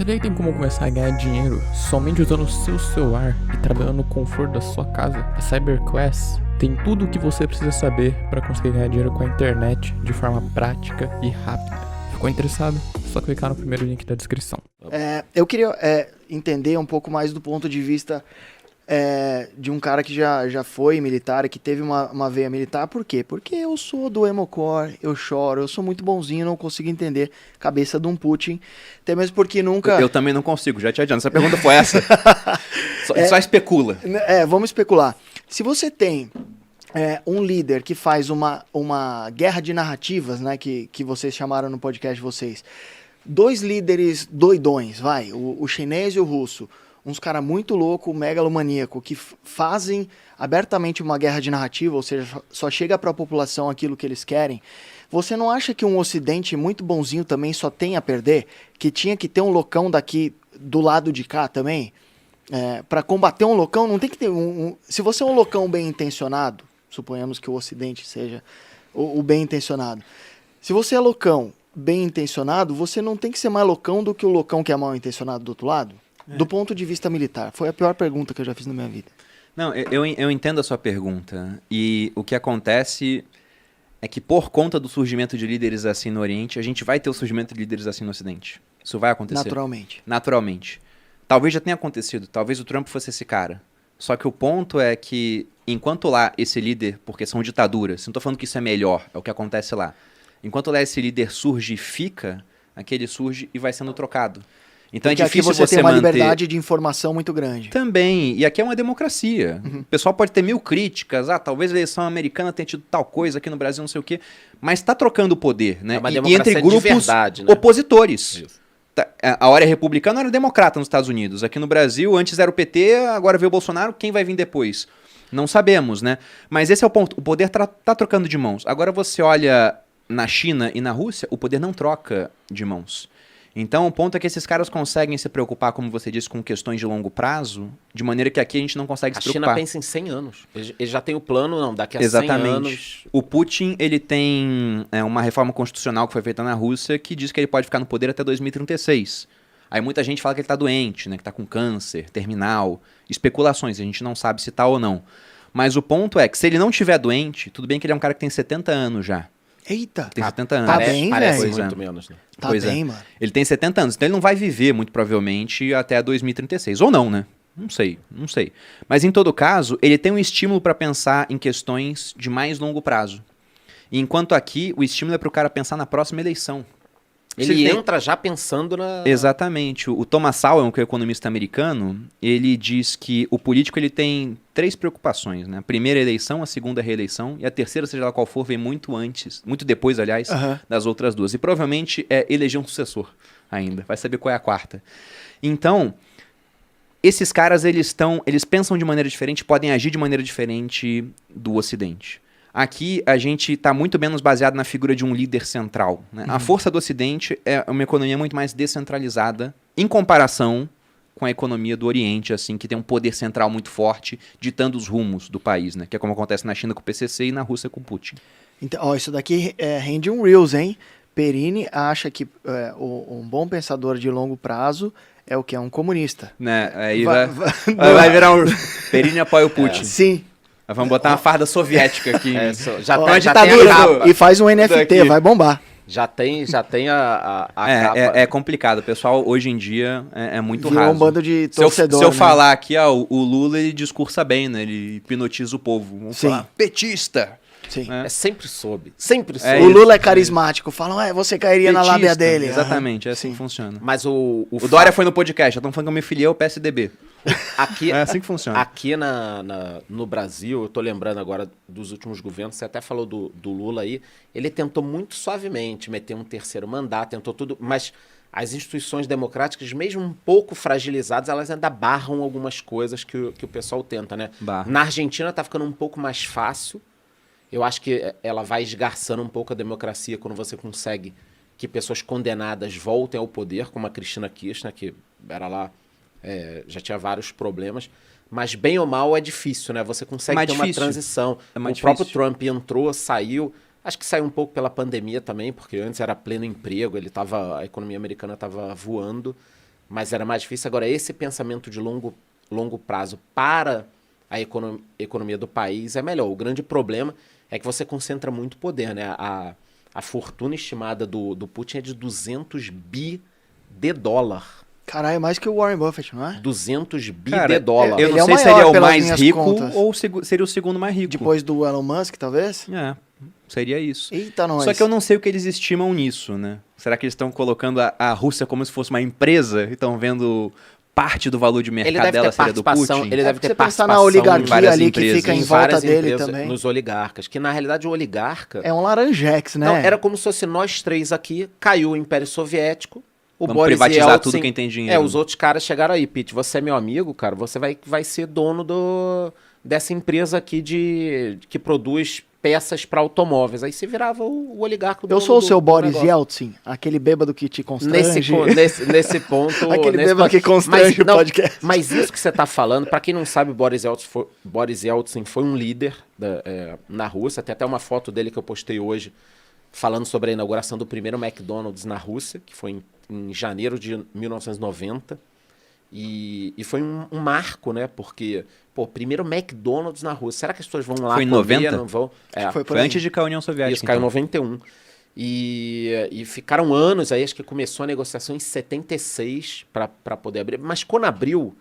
Sabia que tem como começar a ganhar dinheiro somente usando o seu celular e trabalhando no conforto da sua casa? A CyberQuest tem tudo o que você precisa saber para conseguir ganhar dinheiro com a internet de forma prática e rápida. Ficou interessado? É só clicar no primeiro link da descrição. Eu queria entender um pouco mais do ponto de vista de um cara que já foi militar, que teve uma veia militar. Por quê? Porque eu sou do Emocore, eu choro, eu sou muito bonzinho, não consigo entender a cabeça de um Putin. Até mesmo porque nunca... Eu também não consigo, já te adianto. Essa pergunta foi essa. Só especula. Vamos especular. Se você tem um líder que faz uma guerra de narrativas, né, que vocês chamaram no podcast de vocês, dois líderes doidões, o chinês e o russo, uns caras muito loucos, megalomaníaco, que fazem abertamente uma guerra de narrativa, ou seja, só chega para a população aquilo que eles querem. Você não acha que um ocidente muito bonzinho também só tem a perder? Que tinha que ter um loucão daqui do lado de cá também? Para combater um loucão, não tem que ter Se você é um loucão bem intencionado, suponhamos que o ocidente seja o bem intencionado. Se você é loucão bem intencionado, você não tem que ser mais loucão do que o loucão que é mal intencionado do outro lado? Do ponto de vista militar. Foi a pior pergunta que eu já fiz na minha vida. Não, eu entendo a sua pergunta. E o que acontece é que por conta do surgimento de líderes assim no Oriente, a gente vai ter o surgimento de líderes assim no Ocidente. Isso vai acontecer. Naturalmente. Talvez já tenha acontecido. Talvez o Trump fosse esse cara. Só que o ponto é que, enquanto lá esse líder, porque são ditaduras, não estou falando que isso é melhor, é o que acontece lá. Enquanto lá esse líder surge e fica, aquele surge e vai sendo trocado. Então porque é difícil aqui você tem uma manter... liberdade de informação muito grande. Também, e aqui é uma democracia. Uhum. O pessoal pode ter 1000 críticas, talvez a eleição americana tenha tido tal coisa, aqui no Brasil não sei o quê, mas está trocando o poder, né? É uma e democracia entre grupos de verdade, né? opositores. Isso. A hora é republicana, a hora é democrata nos Estados Unidos. Aqui no Brasil, antes era o PT, agora veio o Bolsonaro, quem vai vir depois? Não sabemos, né? Mas esse é o ponto, o poder tá trocando de mãos. Agora você olha na China e na Rússia, o poder não troca de mãos. Então, o ponto é que esses caras conseguem se preocupar, como você disse, com questões de longo prazo, de maneira que aqui a gente não consegue se preocupar. A China pensa em 100 anos. Ele já tem o plano, daqui a Exatamente. 100 anos... O Putin, ele tem uma reforma constitucional que foi feita na Rússia que diz que ele pode ficar no poder até 2036. Aí muita gente fala que ele está doente, né, que está com câncer, terminal, especulações, a gente não sabe se está ou não. Mas o ponto é que se ele não estiver doente, tudo bem que ele é um cara que tem 70 anos já. Eita! Tem 70 anos. Tá bem, Parece velho. muito menos, né? Tá Pois bem, mano. Ele tem 70 anos, então ele não vai viver, muito provavelmente, até 2036. Ou não, né? Não sei. Mas, em todo caso, ele tem um estímulo para pensar em questões de mais longo prazo. E enquanto aqui, o estímulo é para o cara pensar na próxima eleição. Ele entra já pensando na... Exatamente. O Thomas Sowell, que é um economista americano, ele diz que o político ele tem 3 preocupações, né? A primeira eleição, a segunda reeleição e a terceira, seja lá qual for, vem muito antes, muito depois, aliás, das outras duas. E provavelmente é eleger um sucessor ainda. Vai saber qual é a quarta. Então, esses caras, eles pensam de maneira diferente, podem agir de maneira diferente do Ocidente. Aqui a gente está muito menos baseado na figura de um líder central, né? A força do Ocidente é uma economia muito mais descentralizada em comparação com a economia do Oriente, assim, que tem um poder central muito forte, ditando os rumos do país, né? Que é como acontece na China com o PCC e na Rússia com o Putin. Então, isso daqui rende um Reels, hein? Perini acha que um bom pensador de longo prazo é o que? É um comunista. Né? Aí vai virar um... Perini apoia o Putin. Sim. Vamos botar uma farda soviética aqui. Já uma tem a ditadura capa. E faz um NFT, daqui. vai bombar. Já tem a capa. É complicado. O pessoal, hoje em dia, é muito Virou raso. um bando de torcedor, Se eu né? falar aqui, o Lula, ele discursa bem, né? Ele hipnotiza o povo. Vamos falar, petista. Sim. É sempre soube. Sempre soube. O Lula é carismático. Falam, você cairia na lábia dele. Exatamente, é assim que funciona. Mas o Dória foi no podcast, já estão falando que eu me filiei ao PSDB. Aqui, É assim que funciona. Aqui no Brasil, eu tô lembrando agora dos últimos governos, você até falou do Lula aí, ele tentou muito suavemente meter um terceiro mandato, tentou tudo, mas as instituições democráticas, mesmo um pouco fragilizadas, elas ainda barram algumas coisas que o pessoal tenta, né? Na Argentina tá ficando um pouco mais fácil, eu acho que ela vai esgarçando um pouco a democracia quando você consegue que pessoas condenadas voltem ao poder, como a Cristina Kirchner, que era lá... já tinha vários problemas, mas bem ou mal é difícil, né? Você consegue ter uma transição. O próprio Trump entrou, saiu, acho que saiu um pouco pela pandemia também, porque antes era pleno emprego, a economia americana estava voando, mas era mais difícil. Agora, esse pensamento de longo prazo para a economia do país é melhor. O grande problema é que você concentra muito poder, né? A fortuna estimada do Putin é de 200 bi de dólar. Caralho, é mais que o Warren Buffett, não é? 200 bi Cara, de dólar. Eu Ele não é o sei se maior ele é o pelas mais minhas rico contas. ou seria o segundo mais rico. Depois do Elon Musk, talvez? É, seria isso. Eita, nós. Só que eu não sei o que eles estimam nisso, né? Será que eles estão colocando a Rússia como se fosse uma empresa e estão vendo parte do valor de Ele mercado deve dela ter seria do participação, Putin? ele deve porque ter você pensar participação na oligarquia em várias ali empresas. que fica em em volta várias dele empresas, também. nos oligarcas, que na realidade o oligarca... É um laranjex, né? Não, era como se fosse nós três aqui, caiu o Império Soviético, o Vamos Boris privatizar Yeltsin, tudo quem tem dinheiro. os outros caras chegaram aí, Pete, você é meu amigo, cara, você vai ser dono dessa empresa aqui que produz peças para automóveis. Aí você virava o oligarca do Eu sou o seu do Boris negócio. Yeltsin, aquele bêbado que te constrange. Nesse ponto... Aquele nesse bêbado que constrange o podcast. Mas isso que você tá falando, para quem não sabe, Boris Yeltsin foi um líder na Rússia. Tem até uma foto dele que eu postei hoje, falando sobre a inauguração do primeiro McDonald's na Rússia, que foi em janeiro de 1990. E foi um marco, né? Porque, primeiro McDonald's na Rússia. Será que as pessoas vão lá Foi em comer, 90? não vão? Foi por Foi aí. antes de cair a União Soviética. Isso, caiu em então. 91. E ficaram anos aí, acho que começou a negociação em 76 para poder abrir. Mas quando abriu,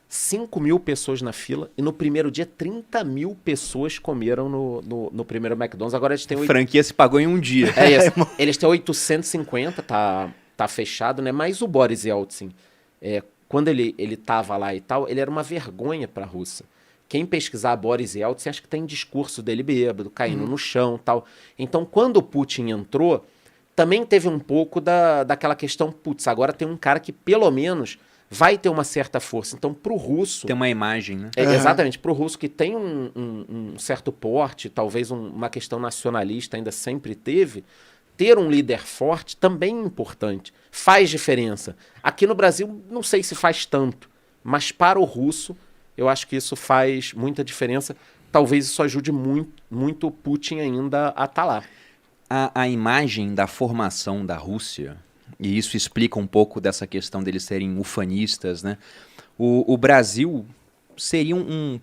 5 mil pessoas na fila e no primeiro dia 30 mil pessoas comeram no primeiro McDonald's. Agora eles têm... A franquia se pagou em um dia. É isso. Eles têm 850, tá fechado, né? Mas o Boris Yeltsin, quando ele tava lá e tal, ele era uma vergonha para a Rússia. Quem pesquisar Boris Yeltsin, acho que tem discurso dele bêbado, caindo no chão e tal. Então, quando o Putin entrou, também teve um pouco daquela questão, putz, agora tem um cara que pelo menos vai ter uma certa força. Então, pro russo... Tem uma imagem, né? Exatamente, pro russo que tem um certo porte, talvez uma questão nacionalista ainda sempre teve, ter um líder forte também é importante. Faz diferença. Aqui no Brasil, não sei se faz tanto, mas para o russo, eu acho que isso faz muita diferença. Talvez isso ajude muito o Putin ainda a estar lá. A imagem da formação da Rússia, e isso explica um pouco dessa questão deles serem ufanistas, né? O Brasil seria não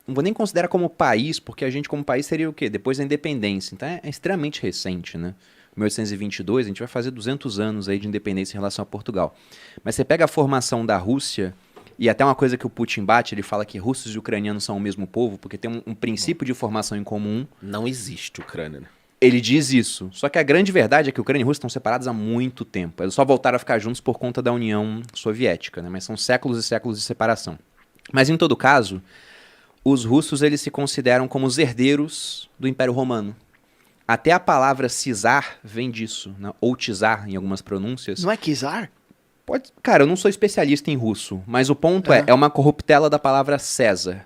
vou nem considerar como país, porque a gente como país seria o quê? Depois da independência. Então é extremamente recente, né? 1822, a gente vai fazer 200 anos aí de independência em relação a Portugal. Mas você pega a formação da Rússia, e até uma coisa que o Putin bate, ele fala que russos e ucranianos são o mesmo povo, porque tem um princípio de formação em comum. Não existe Ucrânia, né? Ele diz isso. Só que a grande verdade é que Ucrânia e Rússia estão separados há muito tempo. Eles só voltaram a ficar juntos por conta da União Soviética, né? Mas são séculos e séculos de separação. Mas em todo caso, os russos eles se consideram como os herdeiros do Império Romano. Até a palavra czar vem disso, né? Ou czar em algumas pronúncias. Não é Kizar? Cara, eu não sou especialista em russo, mas o ponto é uma corruptela da palavra César,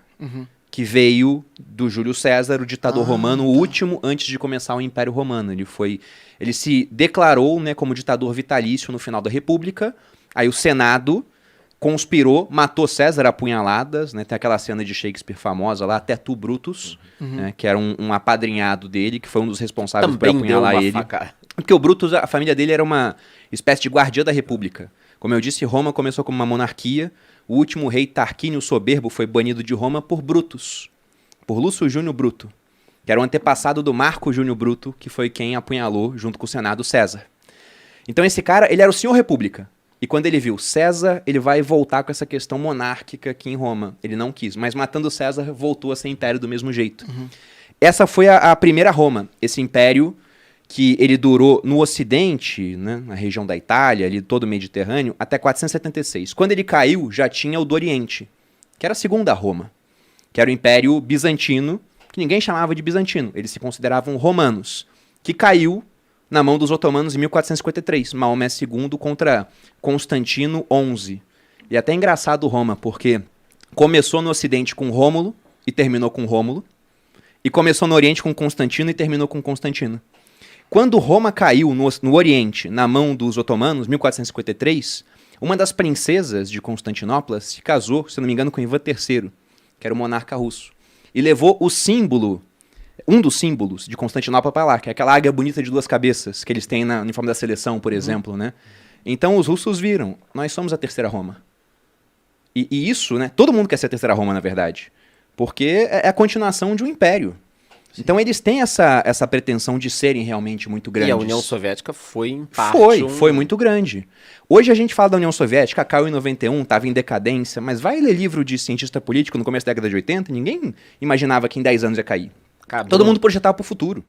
que veio do Júlio César, o ditador romano, o último antes de começar o Império Romano. Ele se declarou, né, como ditador vitalício no final da República, aí o Senado conspirou, matou César a punhaladas, né? Tem aquela cena de Shakespeare famosa lá, até tu, Brutus, né? Que era um apadrinhado dele, que foi um dos responsáveis por apunhalar ele. Porque o Brutus, a família dele era uma espécie de guardiã da República. Como eu disse, Roma começou como uma monarquia. O último rei Tarquínio o Soberbo foi banido de Roma por Brutus, por Lúcio Júnior Bruto, que era o antepassado do Marco Júnior Bruto, que foi quem apunhalou, junto com o Senado, César. Então esse cara, ele era o senhor República. E quando ele viu César, ele vai voltar com essa questão monárquica aqui em Roma. Ele não quis, mas matando César, voltou a ser império do mesmo jeito. Essa foi a primeira Roma, esse império que ele durou no Ocidente, né, na região da Itália, ali todo o Mediterrâneo, até 476. Quando ele caiu, já tinha o do Oriente, que era a segunda Roma, que era o Império Bizantino, que ninguém chamava de bizantino, eles se consideravam romanos, que caiu na mão dos otomanos em 1453, Maomé II contra Constantino XI. E até engraçado Roma, porque começou no Ocidente com Rômulo e terminou com Rômulo, e começou no Oriente com Constantino e terminou com Constantino. Quando Roma caiu no Oriente, na mão dos otomanos, 1453, uma das princesas de Constantinopla se casou, se não me engano, com Ivan III, que era o monarca russo, e levou o símbolo, um dos símbolos de Constantinopla para lá, que é aquela águia bonita de duas cabeças que eles têm no uniforme da seleção, por exemplo, né? Então os russos viram, nós somos a terceira Roma. E isso, né? Todo mundo quer ser a terceira Roma, na verdade. Porque é a continuação de um império. Sim. Então eles têm essa pretensão de serem realmente muito grandes. E a União Soviética foi, em parte... Foi muito grande. Hoje a gente fala da União Soviética, caiu em 91, estava em decadência, mas vai ler livro de cientista político no começo da década de 80, ninguém imaginava que em 10 anos ia cair. Todo mundo projetava para o futuro.